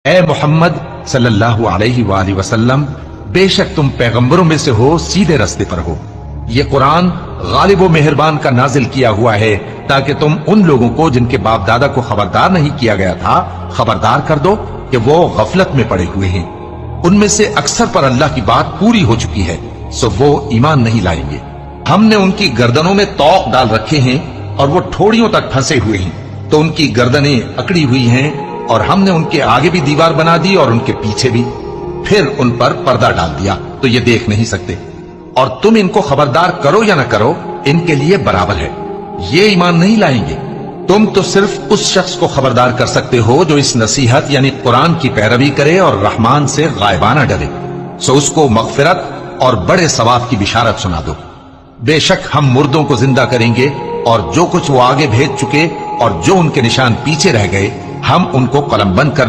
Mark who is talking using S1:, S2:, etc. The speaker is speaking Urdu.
S1: اے محمد صلی اللہ علیہ وآلہ وسلم، بے شک تم پیغمبروں میں سے ہو، سیدھے رستے پر ہو۔ یہ قرآن غالب و مہربان کا نازل کیا ہوا ہے تاکہ تم ان لوگوں کو جن کے باپ دادا کو خبردار نہیں کیا گیا تھا خبردار کر دو کہ وہ غفلت میں پڑے ہوئے ہیں۔ ان میں سے اکثر پر اللہ کی بات پوری ہو چکی ہے، سو وہ ایمان نہیں لائیں گے۔ ہم نے ان کی گردنوں میں طوق ڈال رکھے ہیں اور وہ ٹھوڑیوں تک پھنسے ہوئے ہیں، تو ان کی گردنیں اکڑی ہوئی ہیں، اور ہم نے ان کے آگے بھی دیوار بنا دی اور ان کے پیچھے بھی، پھر ان پر پردہ ڈال دیا تو یہ دیکھ نہیں سکتے۔ اور تم ان کو خبردار کرو یا نہ کرو، ان کے لیے برابر ہے، یہ ایمان نہیں لائیں گے۔ تم تو صرف اس شخص کو خبردار کر سکتے ہو جو اس نصیحت یعنی قرآن کی پیروی کرے اور رحمان سے غائبانہ ڈرے، سو اس کو مغفرت اور بڑے ثواب کی بشارت سنا دو۔ بے شک ہم مردوں کو زندہ کریں گے، اور جو کچھ وہ آگے بھیج چکے اور جو ان کے نشان پیچھے رہ گئے ہم ان کو قلم بند کر